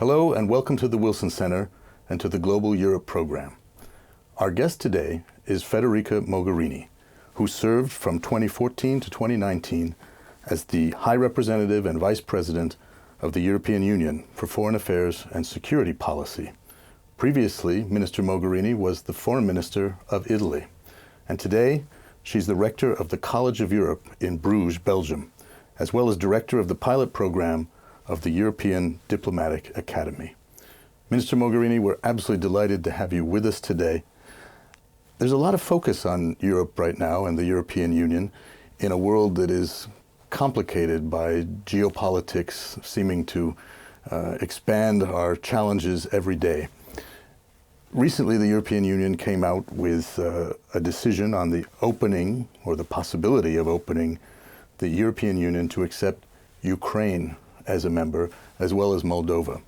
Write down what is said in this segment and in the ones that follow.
Hello and welcome to the Wilson Center and to the Global Europe program. Our guest today is Federica Mogherini, who served from 2014 to 2019 as the High Representative and Vice President of the European Union for Foreign Affairs and Security Policy. Previously, Minister Mogherini was the Foreign Minister of Italy, and today she's the Rector of the College of Europe in Bruges, Belgium, as well as Director of the pilot program of the European Diplomatic Academy. Minister Mogherini, we're absolutely delighted to have you with us today. There's a lot of focus on Europe right now and the European Union in a world that is complicated by geopolitics seeming to expand our challenges every day. Recently, the European Union came out with a decision on the opening, or the possibility of opening, the European Union to accept Ukraine as a member, as well as Moldova.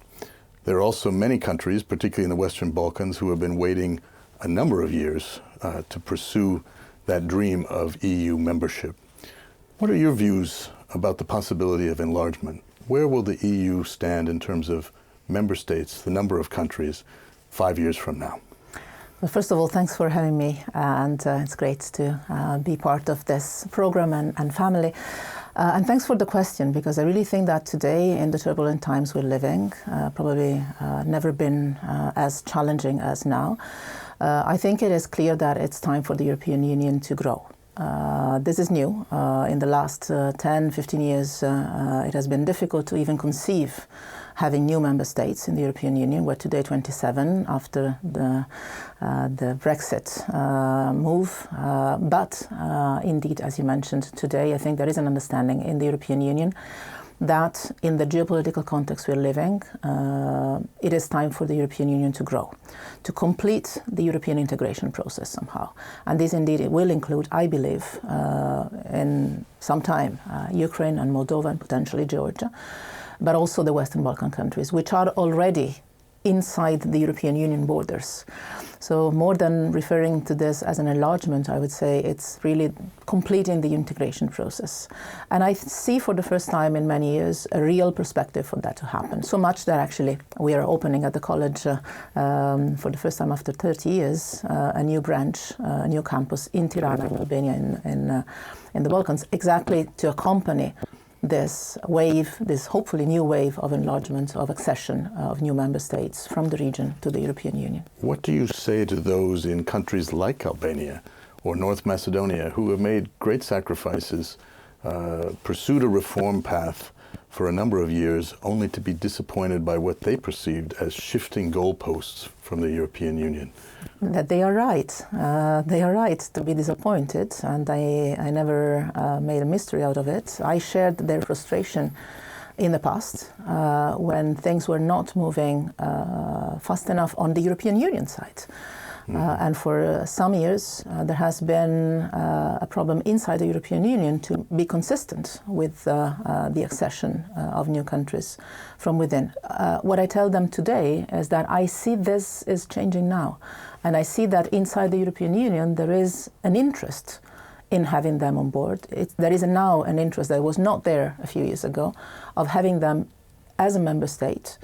There are also many countries, particularly in the Western Balkans, who have been waiting a number of years to pursue that dream of EU membership. What are your views about the possibility of enlargement? Where will the EU stand in terms of member states, the number of countries, 5 years from now? Well, first of all, thanks for having me, and it's great to be part of this program and family. And thanks for the question, because I really think that today, in the turbulent times we're living, probably never been as challenging as now, I think it is clear that it's time for the European Union to grow. This is new. In the last 10, 15 years, it has been difficult to even conceive having new member states in the European Union. We're today 27 after the Brexit move. But indeed, as you mentioned today, I think there is an understanding in the European Union that in the geopolitical context we're living, it is time for the European Union to grow, to complete the European integration process somehow. And this indeed it will include, I believe, in some time, Ukraine and Moldova and potentially Georgia, but also the Western Balkan countries, which are already inside the European Union borders. So more than referring to this as an enlargement, I would say it's really completing the integration process. And I see for the first time in many years a real perspective for that to happen. So much that actually we are opening at the college for the first time after 30 years, a new branch, a new campus in Tirana, in Albania, in the Balkans, exactly to accompany this wave, this hopefully new wave of enlargement, of accession of new member states from the region to the European Union. What do you say to those in countries like Albania or North Macedonia who have made great sacrifices, pursued a reform path for a number of years, only to be disappointed by what they perceived as shifting goalposts from the European Union? That they are right. They are right to be disappointed, and I never made a mystery out of it. I shared their frustration in the past when things were not moving fast enough on the European Union side. And for some years, there has been a problem inside the European Union to be consistent with the accession of new countries from within. What I tell them today is that I see this is changing now. And I see that inside the European Union, there is an interest in having them on board. There is now an interest that was not there a few years ago of having them as a member state.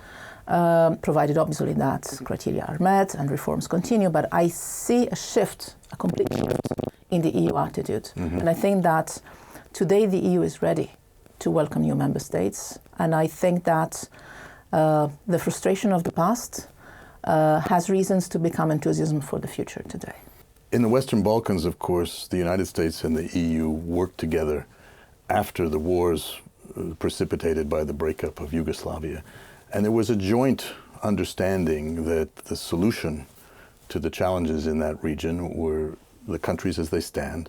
Provided obviously that criteria are met and reforms continue, but I see a shift, a complete shift in the EU attitude. And I think that today the EU is ready to welcome new member states, and I think that the frustration of the past has reasons to become enthusiasm for the future today. In the Western Balkans, of course, the United States and the EU worked together after the wars precipitated by the breakup of Yugoslavia. And there was a joint understanding that the solution to the challenges in that region were the countries as they stand,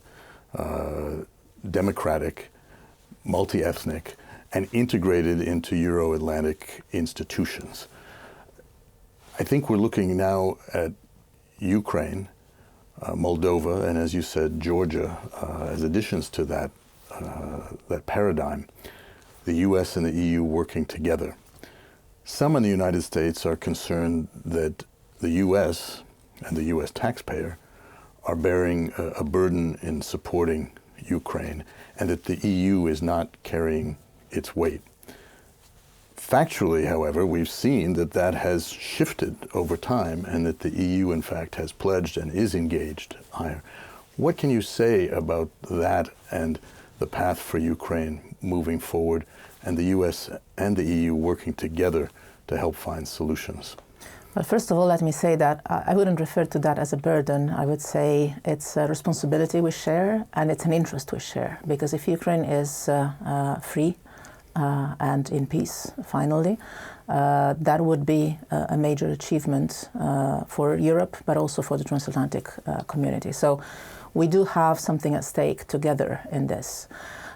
democratic, multi-ethnic, and integrated into Euro-Atlantic institutions. I think we're looking now at Ukraine, Moldova, and as you said, Georgia, as additions to that paradigm, the US and the EU working together. Some in the United States are concerned that the US and the US taxpayer are bearing a burden in supporting Ukraine, and that the EU is not carrying its weight. Factually, however, we've seen that that has shifted over time and that the EU, in fact, has pledged and is engaged higher. What can you say about that and the path for Ukraine moving forward and the US and the EU working together to help find solutions? Well, first of all, let me say that I wouldn't refer to that as a burden. I would say it's a responsibility we share and it's an interest we share. Because if Ukraine is free and in peace, finally, that would be a major achievement for Europe, but also for the transatlantic community. So we do have something at stake together in this.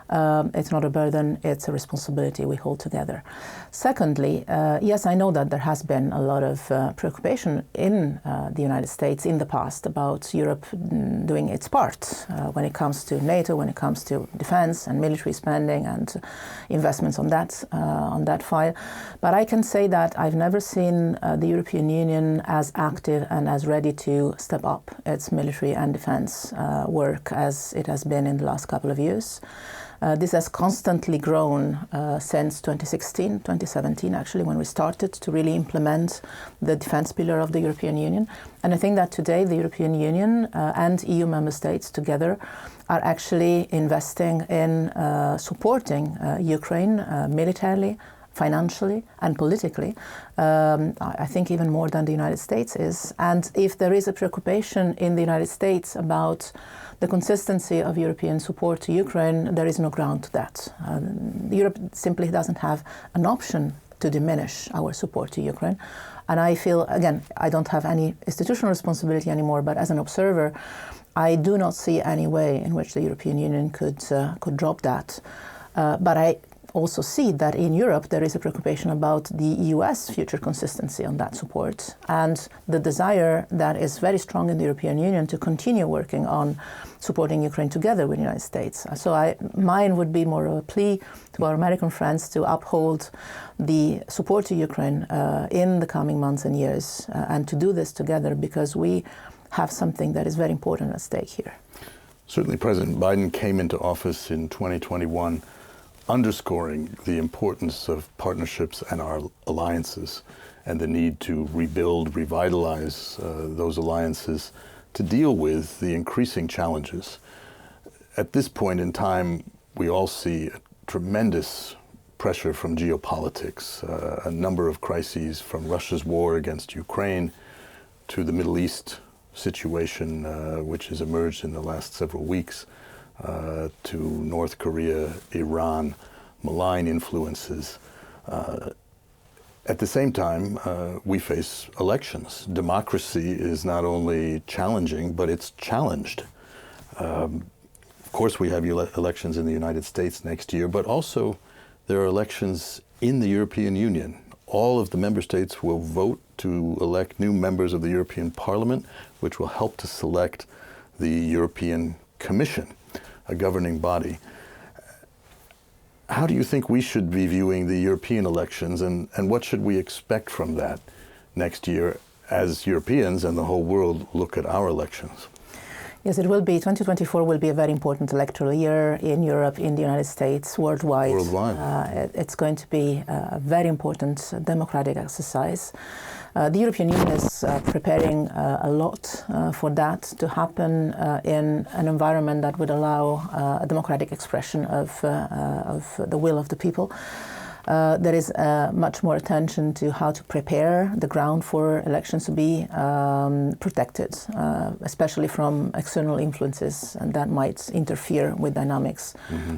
It's not a burden, it's a responsibility we hold together. Secondly, yes, I know that there has been a lot of preoccupation in the United States in the past about Europe doing its part when it comes to NATO, when it comes to defense and military spending and investments on that file. But I can say that I've never seen the European Union as active and as ready to step up its military and defense work as it has been in the last couple of years. This has constantly grown since 2016, 2017 actually, when we started to really implement the defense pillar of the European Union. And I think that today the European Union and EU member states together are actually investing in supporting Ukraine militarily, financially and politically, I think even more than the United States is. And if there is a preoccupation in the United States about the consistency of European support to Ukraine, there is no ground to that. Europe simply doesn't have an option to diminish our support to Ukraine. And I feel, again, I don't have any institutional responsibility anymore, but as an observer, I do not see any way in which the European Union could drop that. But I also see that in Europe there is a preoccupation about the US future consistency on that support and the desire that is very strong in the European Union to continue working on supporting Ukraine together with the United States. So mine would be more of a plea to our American friends to uphold the support to Ukraine in the coming months and years and to do this together because we have something that is very important at stake here. Certainly President Biden came into office in 2021 underscoring the importance of partnerships and our alliances and the need to rebuild, revitalize those alliances to deal with the increasing challenges. At this point in time, we all see a tremendous pressure from geopolitics, a number of crises from Russia's war against Ukraine to the Middle East situation, which has emerged in the last several weeks, to North Korea, Iran, malign influences. At the same time, we face elections. Democracy is not only challenging, but it's challenged. Of course, we have elections in the United States next year, but also there are elections in the European Union. All of the member states will vote to elect new members of the European Parliament, which will help to select the European Commission, a governing body. How do you think we should be viewing the European elections and what should we expect from that next year as Europeans and the whole world look at our elections? Yes, it will be. 2024 will be a very important electoral year in Europe, in the United States, worldwide. It's going to be a very important democratic exercise. The European Union is preparing a lot for that to happen in an environment that would allow a democratic expression of the will of the people. There is much more attention to how to prepare the ground for elections to be protected, especially from external influences, and that might interfere with dynamics.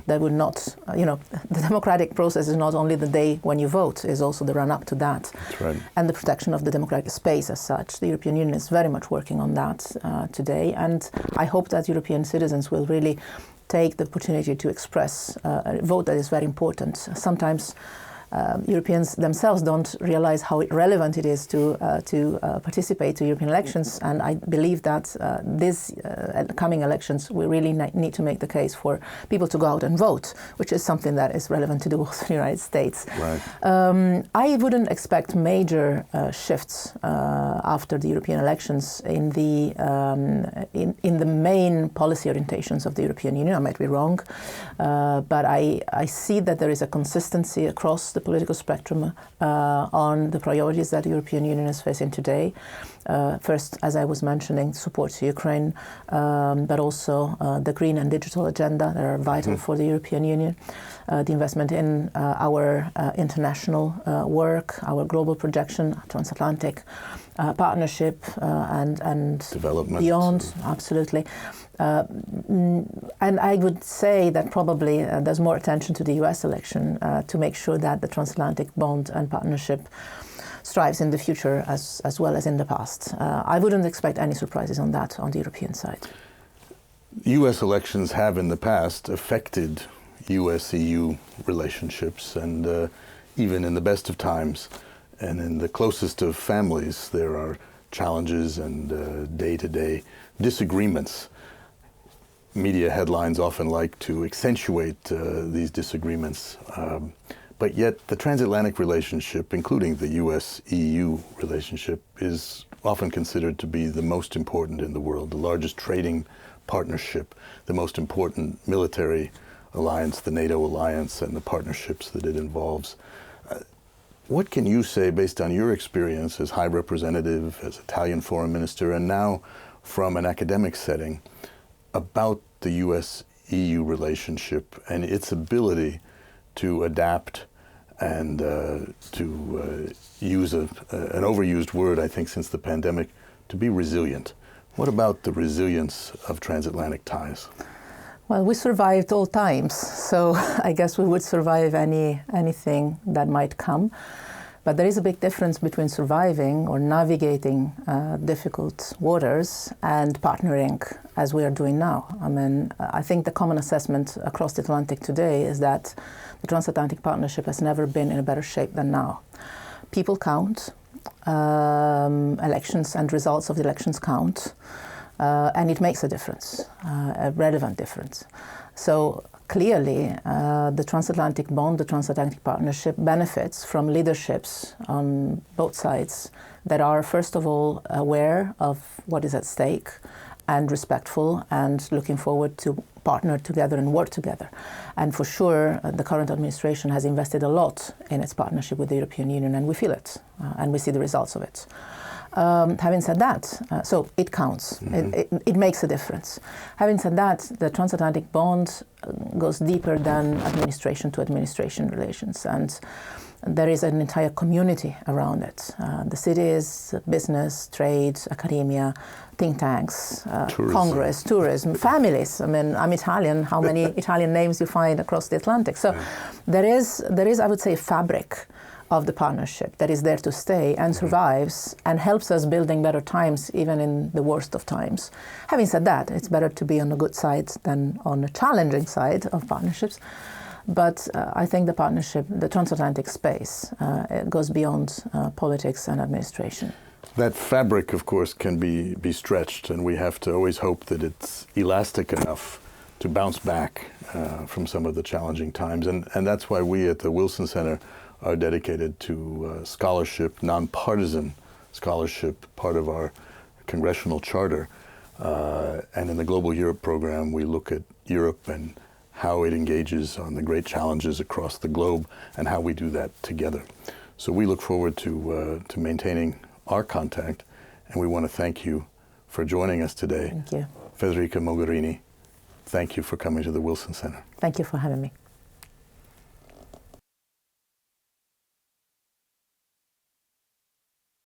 That would not, the democratic process is not only the day when you vote, it's also the run-up to that. That's right. And the protection of the democratic space as such. The European Union is very much working on that today, and I hope that European citizens will really take the opportunity to express a vote that is very important. Sometimes Europeans themselves don't realize how relevant it is to participate to European elections, and I believe that these coming elections we really need to make the case for people to go out and vote, which is something that is relevant to do also in the United States. Right. I wouldn't expect major shifts after the European elections in the main policy orientations of the European Union. I might be wrong, but I see that there is a consistency across the the political spectrum on the priorities that the European Union is facing today. First, as I was mentioning, support to Ukraine, but also the green and digital agenda that are vital for the European Union, the investment in our international work, our global projection, transatlantic partnership, and development beyond, absolutely. And I would say that probably there's more attention to the US election to make sure that the transatlantic bond and partnership strives in the future as well as in the past. I wouldn't expect any surprises on that on the European side. US elections have in the past affected US-EU relationships, and even in the best of times and in the closest of families, there are challenges and day-to-day disagreements. Media headlines often like to accentuate these disagreements, but yet the transatlantic relationship, including the US-EU relationship, is often considered to be the most important in the world, the largest trading partnership, the most important military alliance, the NATO alliance, and the partnerships that it involves. What can you say, based on your experience as High Representative, as Italian Foreign Minister, and now from an academic setting, about the US-EU relationship and its ability to adapt and to use an overused word, I think, since the pandemic, to be resilient? What about the resilience of transatlantic ties? Well, we survived all times, so I guess we would survive anything that might come. But there is a big difference between surviving or navigating difficult waters and partnering, as we are doing now. I mean, I think the common assessment across the Atlantic today is that the transatlantic partnership has never been in a better shape than now. People count, elections and results of the elections count, and it makes a difference, a relevant difference. So clearly, the transatlantic bond, the transatlantic partnership benefits from leaderships on both sides that are, first of all, aware of what is at stake and respectful and looking forward to partner together and work together. And for sure, the current administration has invested a lot in its partnership with the European Union, and we feel it, and we see the results of it. Having said that, so it counts. It makes a difference. Having said that, the transatlantic bond goes deeper than administration to administration relations, and there is an entire community around it. The cities, business, trade, academia, think tanks, Congress, tourism, families. I mean, I'm Italian. How many Italian names you find across the Atlantic? So there is, I would say, a fabric of the partnership that is there to stay and survives and helps us building better times even in the worst of times. Having said that, it's better to be on the good side than on the challenging side of partnerships. But I think the partnership, the transatlantic space, it goes beyond politics and administration. That fabric, of course, can be stretched, and we have to always hope that it's elastic enough to bounce back from some of the challenging times. And that's why we at the Wilson Center are dedicated to scholarship, nonpartisan scholarship, part of our congressional charter. And in the Global Europe program, we look at Europe and how it engages on the great challenges across the globe and how we do that together. So we look forward to maintaining our contact, and we want to thank you for joining us today. Thank you. Federica Mogherini, thank you for coming to the Wilson Center. Thank you for having me.